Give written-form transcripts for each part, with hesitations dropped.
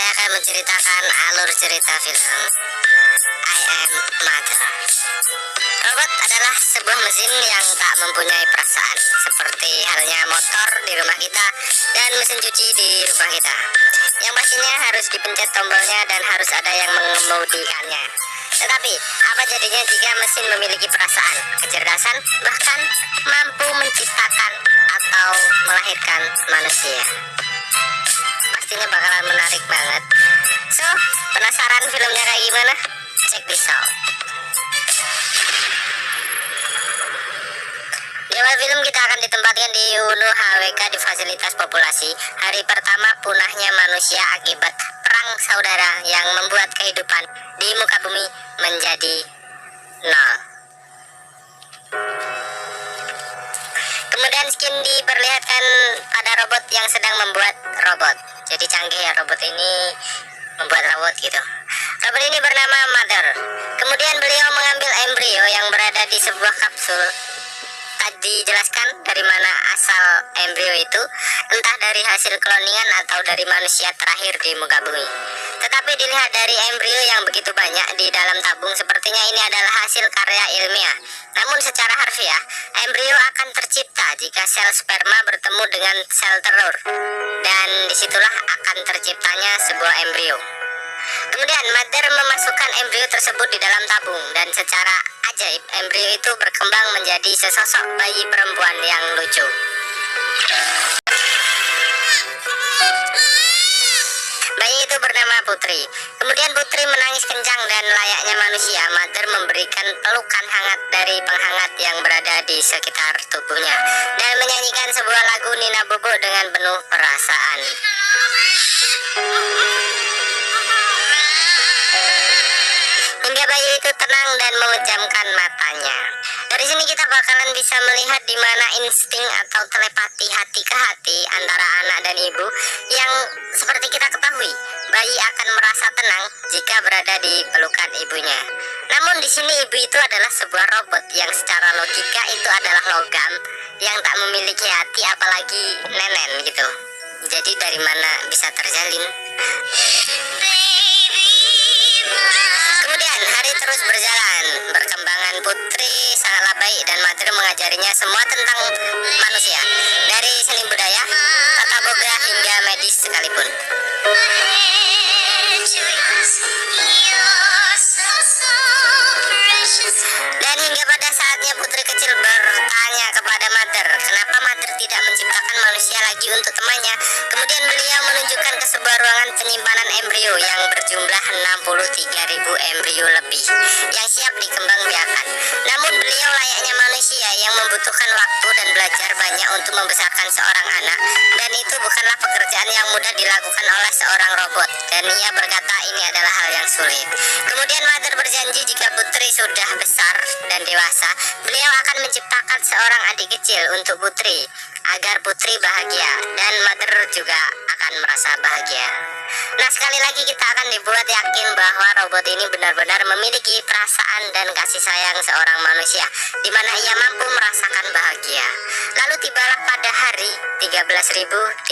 akan menceritakan alur cerita film I Am Mother. Robot adalah sebuah mesin yang tak mempunyai perasaan, seperti halnya motor di rumah kita dan mesin cuci di rumah kita. Yang pastinya harus dipencet tombolnya dan harus ada yang mengemudikannya. Tetapi, apa jadinya jika mesin memiliki perasaan, kecerdasan, bahkan mampu menciptakan atau melahirkan manusia? Pastinya bakalan menarik banget. So, penasaran filmnya kayak gimana? Check this out. Di awal film kita akan ditempatkan di Unu HWK di fasilitas populasi. Hari pertama punahnya manusia akibat perang saudara yang membuat kehidupan di muka bumi menjadi nol. Kemudian skin diperlihatkan pada robot yang sedang membuat robot. Jadi canggih ya robot ini membuat robot gitu. Robot ini bernama Mother. Kemudian beliau mengambil embrio yang berada di sebuah kapsul. Tak dijelaskan dari mana asal embrio itu, entah dari hasil kloningan atau dari manusia terakhir di muka bumi. Tetapi dilihat dari embrio yang begitu banyak di dalam tabung, sepertinya ini adalah hasil karya ilmiah. Namun secara harfiah, embrio akan tercipta jika sel sperma bertemu dengan sel telur, dan disitulah akan terciptanya sebuah embrio. Kemudian Mother memasukkan embrio tersebut di dalam tabung, dan secara ajaib embrio itu berkembang menjadi sesosok bayi perempuan yang lucu. Bayi itu bernama Putri. Kemudian Putri menangis kencang dan layaknya manusia, Mother memberikan pelukan hangat dari penghangat yang berada di sekitar tubuhnya dan menyanyikan sebuah lagu Nina Bobo dengan penuh perasaan. Hingga bayi itu tenang dan memejamkan matanya. Dari sini kita bakalan bisa melihat di mana insting atau telepati hati ke hati antara anak dan ibu yang seperti kita ketahui, bayi akan merasa tenang jika berada di pelukan ibunya. Namun di sini ibu itu adalah sebuah robot yang secara logika itu adalah logam yang tak memiliki hati, apalagi nenen gitu. Jadi dari mana bisa terjalin? Kemudian hari terus berjalan. Perkembangan Putri sangatlah baik dan Mother mengajarinya semua tentang manusia, dari seni budaya, tata boga hingga medis sekalipun. Dan hingga pada saatnya Putri kecil bertanya kepada Mother, kenapa Mother tidak menciptakan manusia lagi untuk temannya. Kemudian beliau menunjukkan ke sebuah ruangan penyimpanan embrio yang berjumlah 63.000 embrio lebih yang siap dikembangbiakan. Namun beliau layaknya manusia yang membutuhkan waktu dan belajar banyak untuk membesarkan seorang anak, dan itu bukanlah pekerjaan yang mudah dilakukan oleh seorang robot, dan ia berkata ini adalah hal yang sulit. Kemudian Mother berjanji jika Putri sudah besar dan dewasa, beliau akan menciptakan seorang adik kecil untuk Putri agar Putri bahagia, dan Mother juga akan merasa bahagia. Nah, sekali lagi kita akan dibuat yakin bahwa robot ini benar-benar memiliki perasaan dan kasih sayang seorang manusia, di mana ia mampu merasakan bahagia. Lalu tibalah pada hari 13.360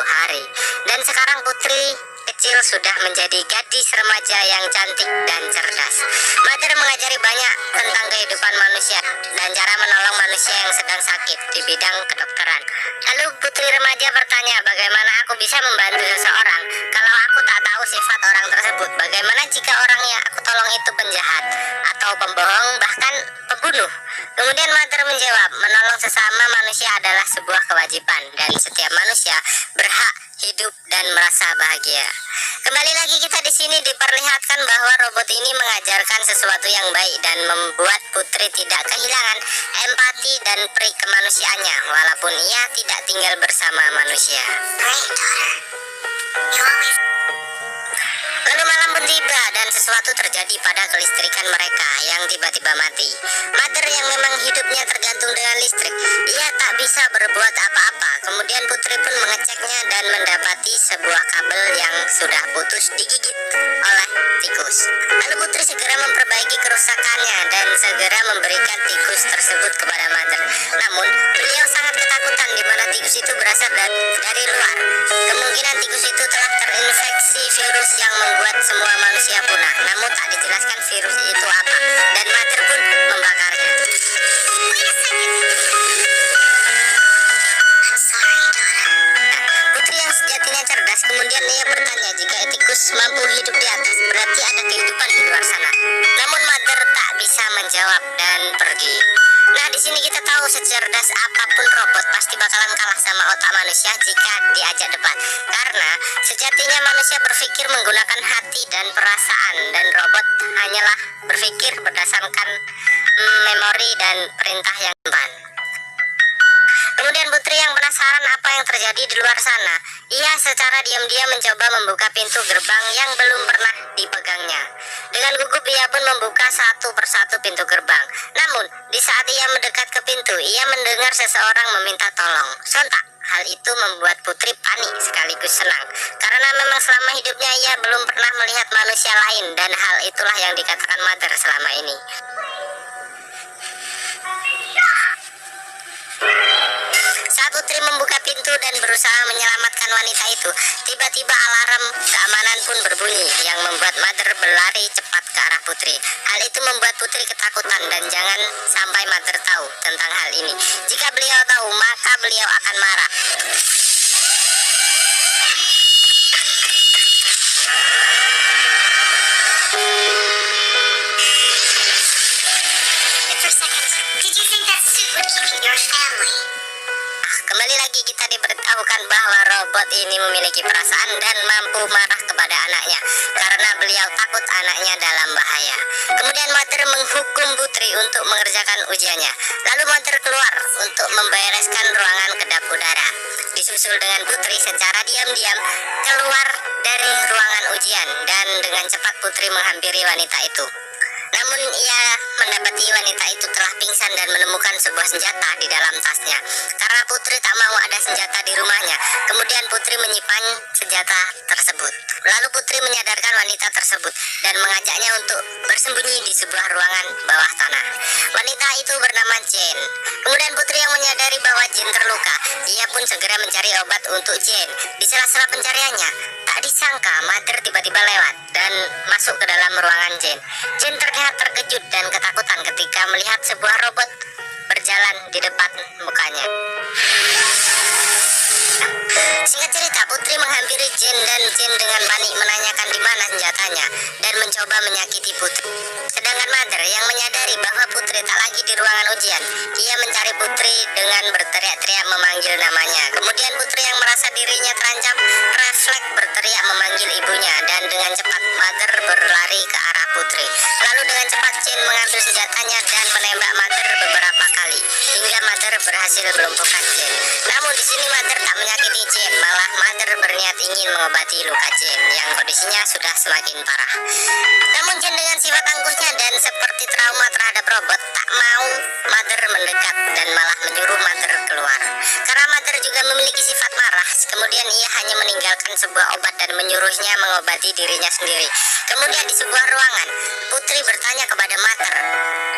hari, dan sekarang Putri kecil sudah menjadi gadis remaja yang cantik dan cerdas. Mother mengajari banyak tentang kehidupan manusia dan cara menolong manusia yang sedang sakit di bidang kedokteran. Lalu Putri remaja bertanya, bagaimana aku bisa membantu seseorang kalau aku tak tahu sifat orang tersebut? Bagaimana jika orang yang aku tolong itu penjahat atau pembohong, bahkan pembunuh? Kemudian Mother menjawab, menolong sesama manusia adalah sebuah kewajiban, dan setiap manusia berhak hidup dan merasa bahagia. Kembali lagi kita di sini diperlihatkan bahwa robot ini mengajarkan sesuatu yang baik dan membuat Putri tidak kehilangan empati dan peri kemanusiaannya walaupun ia tidak tinggal bersama manusia. Lalu malam pun tiba dan sesuatu terjadi pada kelistrikan mereka yang tiba-tiba mati. Mother yang memang hidupnya tergantung dengan listrik, ia tak bisa berbuat apa-apa. Kemudian Putri pun mengeceknya dan mendapati sebuah kabel yang sudah putus digigit oleh tikus. Lalu Putri segera memperbaiki kerusakannya dan segera memberikan tikus tersebut kepada Mother. Namun beliau sangat ketakutan di mana tikus itu berasal dari luar. Kemungkinan tikus itu telah terinfeksi menginfeksi virus yang membuat semua manusia punah. Namun tak dijelaskan virus itu apa, dan Mother pun membakarnya. Putri yang sejatinya cerdas kemudian ia bertanya jika etikus mampu hidup di atas, berarti ada kehidupan di luar sana. Namun Mother tak bisa menjawab dan pergi. Nah, di sini kita tahu secerdas apapun robot pasti bakalan kalah sama otak manusia jika diajak debat. Karena sejatinya manusia berpikir menggunakan hati dan perasaan, dan robot hanyalah berpikir berdasarkan memori dan perintah yang depan. Kemudian Putri yang penasaran apa yang terjadi di luar sana, ia secara diam-diam mencoba membuka pintu gerbang yang belum pernah dipegangnya. Dengan gugup ia pun membuka satu persatu pintu gerbang. Namun, di saat ia mendekat ke pintu, ia mendengar seseorang meminta tolong. Sontak, hal itu membuat Putri panik sekaligus senang. Karena memang selama hidupnya ia belum pernah melihat manusia lain, dan hal itulah yang dikatakan Mother selama ini. Saat Putri membuka pintu dan berusaha menyelamatkan wanita itu, tiba-tiba alarm keamanan pun berbunyi yang membuat Mother berlari cepat ke arah Putri. Hal itu membuat Putri ketakutan dan jangan sampai Mother tahu tentang hal ini. Jika beliau tahu, maka beliau akan marah. Kembali lagi kita diberitahukan bahwa robot ini memiliki perasaan dan mampu marah kepada anaknya karena beliau takut anaknya dalam bahaya. Kemudian Mother menghukum Putri untuk mengerjakan ujiannya. Lalu Mother keluar untuk membereskan ruangan kedap udara. Disusul dengan Putri secara diam-diam keluar dari ruangan ujian, dan dengan cepat Putri menghampiri wanita itu. Namun ia mendapati wanita itu telah pingsan dan menemukan sebuah senjata di dalam tasnya. Karena Putri tak mau ada senjata di rumahnya, kemudian Putri menyimpan senjata tersebut. Lalu Putri menyadarkan wanita tersebut dan mengajaknya untuk bersembunyi di sebuah ruangan bawah tanah. Wanita itu bernama Jane. Kemudian Putri yang menyadari bahwa Jane terluka, ia pun segera mencari obat untuk Jane. Di sela-sela pencariannya, tak disangka Mother tiba-tiba lewat dan masuk ke dalam ruangan Jane. Jane terlihat terkejut dan ketakutan ketika melihat sebuah robot berjalan di depan mukanya. Singkat cerita, Putri menghampiri Jane dan Jane dengan panik menanyakan di mana senjatanya dan mencoba menyakiti Putri. Sedangkan Mother yang menyadari bahwa Putri tak lagi di ruangan ujian, ia mencari Putri dengan berteriak-teriak memanggil namanya. Kemudian Putri yang merasa dirinya terancam refleks berteriak memanggil ibunya, dan dengan cepat Mother berlari ke arah Putri. Lalu dengan cepat Jane mengambil senjatanya dan menembak Mother beberapa kali hingga Mother berhasil melumpuhkan Jane. Namun di sini Mother tak menyakiti Jane, malah Mother berniat ingin mengobati luka Jane yang kondisinya sudah semakin parah. Namun Jane dengan sifat angkuhnya dan seperti trauma terhadap robot tak mau Mother mendekat dan malah menyuruh Mother keluar. Karena Mother juga memiliki sifat marah, kemudian ia hanya meninggalkan sebuah obat dan menyuruhnya mengobati dirinya sendiri. Kemudian di sebuah ruangan, Putri bertanya kepada Mother,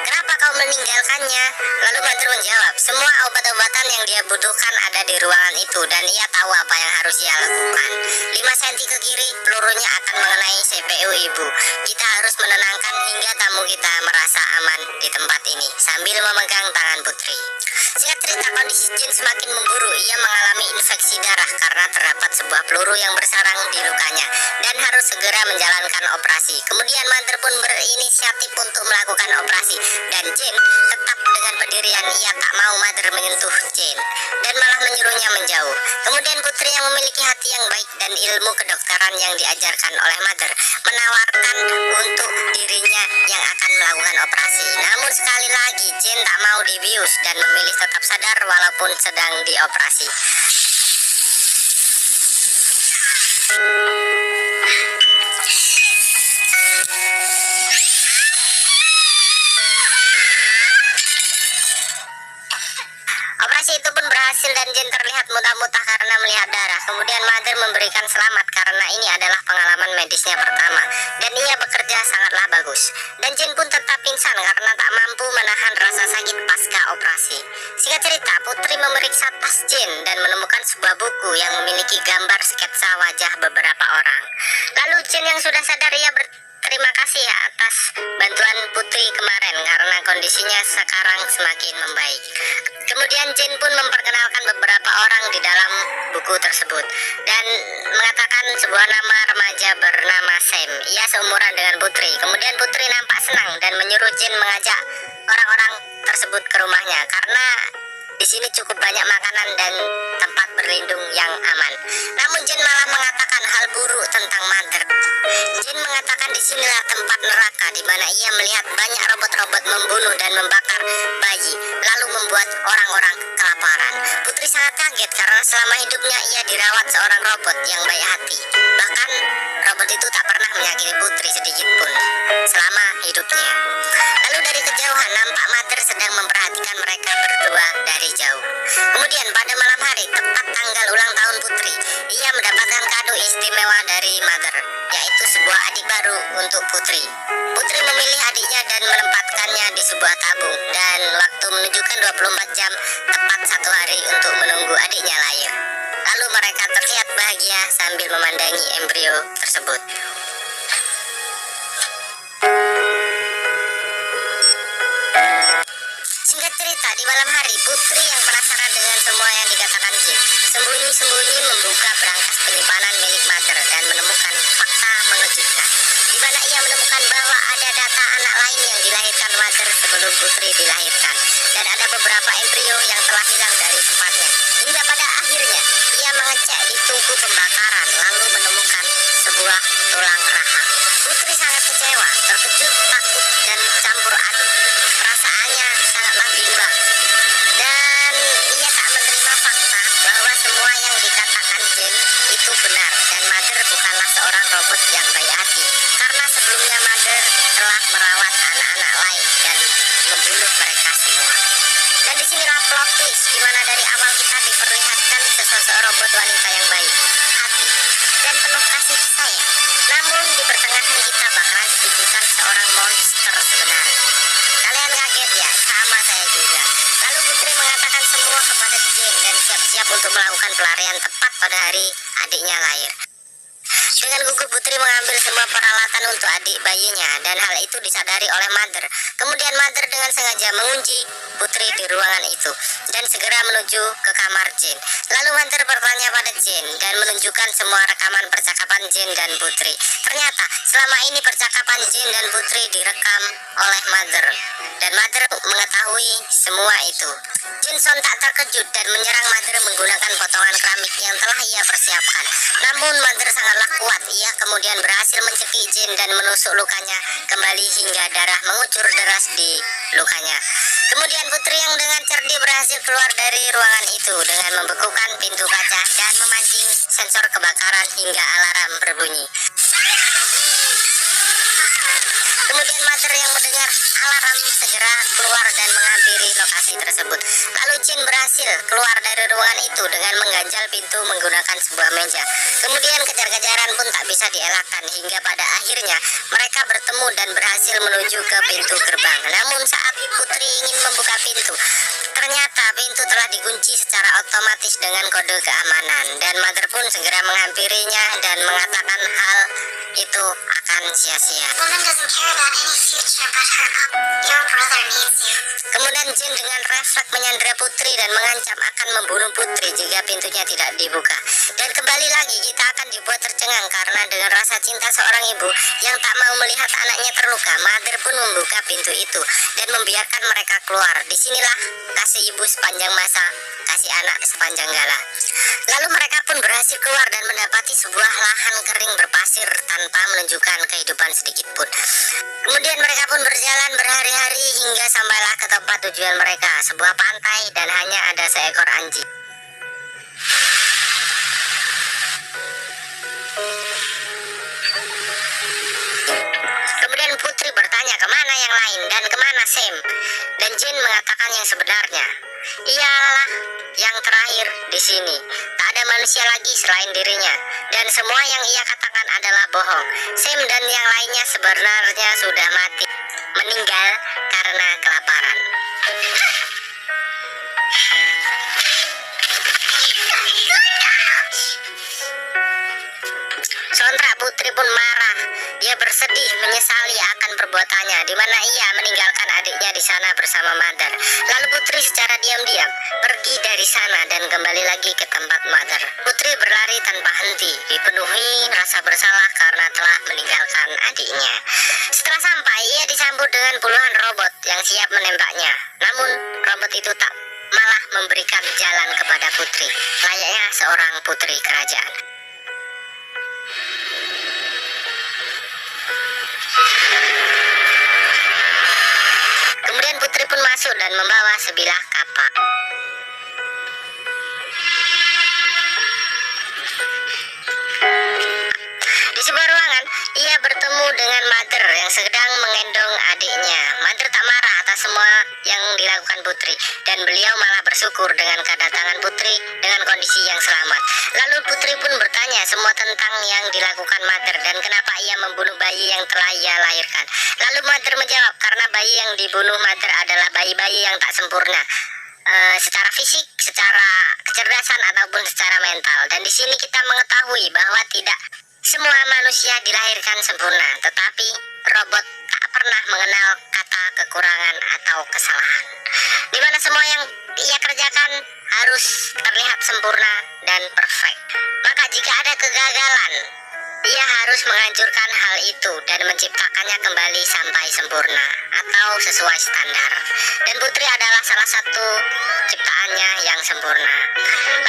"Kenapa kau meninggalkannya?" Lalu Mother menjawab, semua obat-obatan yang dia butuhkan ada di ruangan itu dan ia tahu apa yang harus ia lakukan. 5 cm ke kiri, pelurunya akan mengenai CPU ibu. Kita harus menenangkan hingga tamu kita merasa aman di tempat ini sambil memegang tangan Putri. Singkat cerita, kondisi Jane semakin memburuk. Ia mengalami infeksi darah karena terdapat sebuah peluru yang bersarang di lukanya dan harus segera menjalankan operasi. Kemudian Mother pun berinisiatif untuk melakukan operasi, dan Jane tetap dengan pendirian ia tak mau Mother menyentuh Jane dan malah menyuruhnya menjauh. Kemudian Putri yang memiliki hati yang baik dan ilmu kedokteran yang diajarkan oleh Mother menawarkan untuk dirinya yang akan melakukan operasi. Namun sekali lagi Jane tak mau dibius dan memilih tetap sadar walaupun sedang dioperasi. Operasi itu pun berhasil dan Jane terlihat muntah-muntah karena melihat darah. Kemudian Mother memberikan selamat karena ini adalah pengalaman medisnya pertama dan ia bekerja sangatlah bagus. Dan Jane pun tetap pingsan karena tak mampu menahan rasa sakit pasca operasi. Singkat cerita, Putri memeriksa tas Jane dan menemukan sebuah buku yang memiliki gambar sketsa wajah beberapa orang. Jin yang sudah sadar, ia berterima kasih atas bantuan Putri kemarin karena kondisinya sekarang semakin membaik. Kemudian Jin pun memperkenalkan beberapa orang di dalam buku tersebut dan mengatakan sebuah nama remaja bernama Sam. Ia seumuran dengan Putri. Kemudian Putri nampak senang dan menyuruh Jin mengajak orang-orang tersebut ke rumahnya karena di sini cukup banyak makanan dan tempat berlindung yang aman. Namun Jin malah mengatakan hal buruk tentang Mother. Jin mengatakan disinilah tempat neraka di mana ia melihat banyak robot-robot membunuh dan membakar bayi, lalu membuat orang-orang kelaparan. Putri sangat kaget karena selama hidupnya ia dirawat seorang robot yang baik hati. Bahkan robot itu tak pernah menyakiti Putri sedikit pun selama hidupnya. Lalu dari kejauhan nampak Mother sedang memperhatikan mereka berdua dari jauh. Kemudian pada malam hari, tepat tanggal ulang tahun Putri, ia mendapatkan kado istimewa dari Mother, yaitu sebuah adik baru untuk Putri. Putri memilih adiknya dan menempatkannya di sebuah tabung, dan waktu menunjukkan 24 jam, tepat 1 hari untuk menunggu adiknya lahir. Lalu mereka terlihat bahagia sambil memandangi embrio tersebut. Singkat cerita, di malam hari, Putri yang penasaran dengan semua yang dikatakan Jin sembunyi-sembunyi membuka berangkas penyimpanan milik Mother dan menemukan fakta mengejutkan, di mana ia menemukan bahwa ada data anak lain yang dilahirkan Mother sebelum Putri dilahirkan, dan ada beberapa embrio yang telah hilang dari tempatnya. Hingga pada akhirnya, ia mengecek di tungku pembakaran lalu menemukan sebuah tulang rahang. Putri sangat kecewa, terkejut, takut, dan campur aduk. Perasaannya sangatlah bimbang, dan ia tak menerima fakta bahwa semua yang dikatakan Jin itu benar, dan Mother bukanlah seorang robot yang baik hati, karena sebelumnya Mother telah merawat anak-anak lain dan membunuh mereka semua. Dan disinilah plot twist, di mana dari awal kita diperlihatkan sesosok robot wanita yang baik hati dan penuh kasih sayang. Namun di pertengahan kita bakalan ditunjukkan seorang monster sebenarnya. Kalian kaget ya? Sama saya juga. Lalu Putri mengatakan semua kepada Jin dan siap-siap untuk melakukan pelarian tepat pada hari adiknya lahir. Dengan gugup Putri mengambil semua peralatan untuk adik bayinya, dan hal itu disadari oleh Mother. Kemudian Mother dengan sengaja mengunci Putri di ruangan itu dan segera menuju ke kamar Jin. Lalu Mother bertanya pada Jin dan menunjukkan semua rekaman percakapan Jin dan Putri. Ternyata selama ini percakapan Jin dan Putri direkam oleh Mother, dan Mother mengetahui semua itu. Jin sontak terkejut dan menyerang Mother menggunakan potongan keramik yang telah ia persiapkan. Namun Mother sangatlah kuat. Ia kemudian berhasil mencekik Jin dan menusuk lukanya kembali hingga darah mengucur deras di lukanya. Kemudian Putri yang dengan cerdik berhasil keluar dari ruangan itu dengan membekukan pintu kaca dan memancing sensor kebakaran hingga alarm berbunyi. Kemudian Mother yang mendengar alarm segera keluar dan menghampiri lokasi tersebut. Lalu Jin berhasil keluar dari ruangan itu dengan mengganjal pintu menggunakan sebuah meja. Kemudian kejar-kejaran pun tak bisa dielakkan hingga pada akhirnya mereka bertemu dan berhasil menuju ke pintu gerbang. Namun saat Putri ingin membuka pintu, ternyata pintu telah dikunci secara otomatis dengan kode keamanan, dan Mother pun segera menghampirinya dan mengatakan hal itu akan sia-sia. Kemudian Jin dengan refleks menyandera Putri dan mengancam akan membunuh Putri jika pintunya tidak dibuka. Dan kembali lagi kita akan dibuat tercengang karena dengan rasa cinta seorang ibu yang tak mau melihat anaknya terluka, Mother pun membuka pintu itu dan membiarkan mereka keluar. Disinilah kasih ibu sepanjang masa, kasih anak sepanjang gala. Lalu mereka pun berhasil keluar dan mendapati sebuah lahan kering berpasir tanpa menunjukkan kehidupan sedikit pun. Kemudian mereka pun berjalan berhari-hari hingga sampailah ke tempat tujuan mereka, sebuah pantai, dan hanya ada seekor anjing. Kemudian Putri bertanya kemana yang lain dan kemana Sam, dan Jin mengatakan yang sebenarnya. Ialah yang terakhir di sini. Tak ada manusia lagi selain dirinya, dan semua yang ia katakan adalah bohong. Sam dan yang lainnya sebenarnya sudah mati, meninggal karena kelaparan. Sontak Putri pun marah. Dia bersedih menyesali akan perbuatannya, di mana ia meninggalkan adiknya di sana bersama Mother. Lalu Putri secara diam-diam pergi dari sana dan kembali lagi ke tempat Mother. Putri berlari tanpa henti, dipenuhi rasa bersalah karena telah meninggalkan adiknya. Setelah sampai, ia disambut dengan puluhan robot yang siap menembaknya. Namun, robot itu tak malah memberikan jalan kepada Putri, layaknya seorang putri kerajaan. Kemudian Putri pun masuk dan membawa sebilah kapak. Di sebuah ruangan, ia bertemu dengan Mother yang sedang menggendong adiknya. Mother tak marah atas semua yang dilakukan Putri, dan beliau malah bersyukur dengan kedatangan Putri dengan kondisi yang selamat. Lalu Putri pun bertanya semua tentang yang dilakukan Mother dan kenapa ia membunuh bayi yang telah ia lahirkan. Lalu Mother menjawab, karena bayi yang dibunuh Mother adalah bayi-bayi yang tak sempurna, secara fisik, secara kecerdasan ataupun secara mental. Dan di sini kita mengetahui bahwa tidak semua manusia dilahirkan sempurna, tetapi robot tak pernah mengenal kata kekurangan atau kesalahan, di mana semua yang ia kerjakan harus terlihat sempurna dan perfect. Maka jika ada kegagalan, ia harus menghancurkan hal itu dan menciptakannya kembali sampai sempurna atau sesuai standar. Dan Putri adalah salah satu ciptaannya yang sempurna.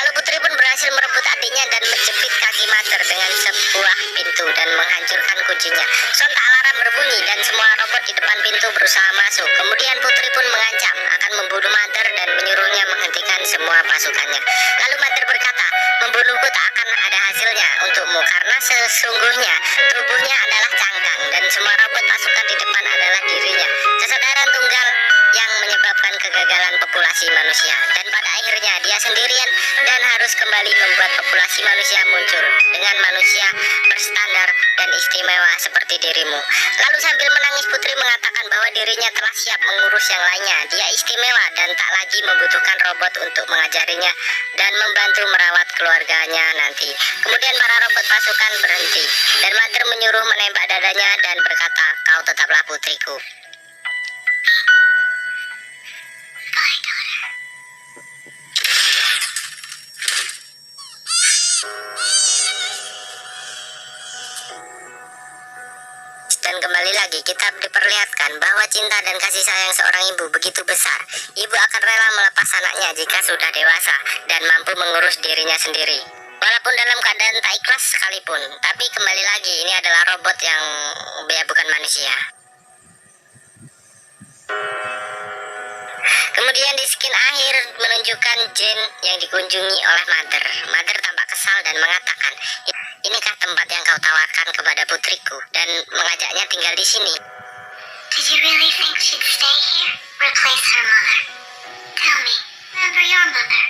Lalu Putri pun berhasil merebut adiknya dan menjepit kaki Mother dengan sebuah pintu dan menghancurkan kuncinya. Sontak alarm berbunyi dan semua robot di depan pintu berusaha masuk. Kemudian Putri pun mengancam akan membunuh Mother dan menyuruhnya menghentikan semua pasukannya. Lalu Mother berkata, membunuhku tak akan ada hasilnya untukmu karena sesungguhnya tubuhnya adalah cangkang dan semua robot pasukan di depan adalah dirinya. Kesadaran tunggal yang menyebabkan kegagalan populasi manusia, dan pada akhirnya dia sendirian dan harus kembali membuat populasi manusia muncul dengan manusia berstandar dan istimewa seperti dirimu. Lalu sambil menangis Putri mengatakan bahwa dirinya telah siap mengurus yang lainnya. Dia istimewa dan tak lagi membutuhkan robot untuk mengajarinya dan membantu merawat keluarganya nanti. Kemudian para robot pasukan berhenti dan Mother menyuruh menembak dadanya dan berkata, kau tetaplah putriku. Dan kembali lagi kita diperlihatkan bahwa cinta dan kasih sayang seorang ibu begitu besar. Ibu akan rela melepas anaknya jika sudah dewasa dan mampu mengurus dirinya sendiri, walaupun dalam keadaan tak ikhlas sekalipun. Tapi kembali lagi, ini adalah robot yang bukan manusia. Kemudian di skin akhir menunjukkan Jane yang dikunjungi oleh Mother. Mother tampak kesal dan mengatakan, inikah tempat yang kau tawarkan kepada putriku, dan mengajaknya tinggal di sini. Did you really think she'd stay here? Replace her mother? Tell me, remember your mother?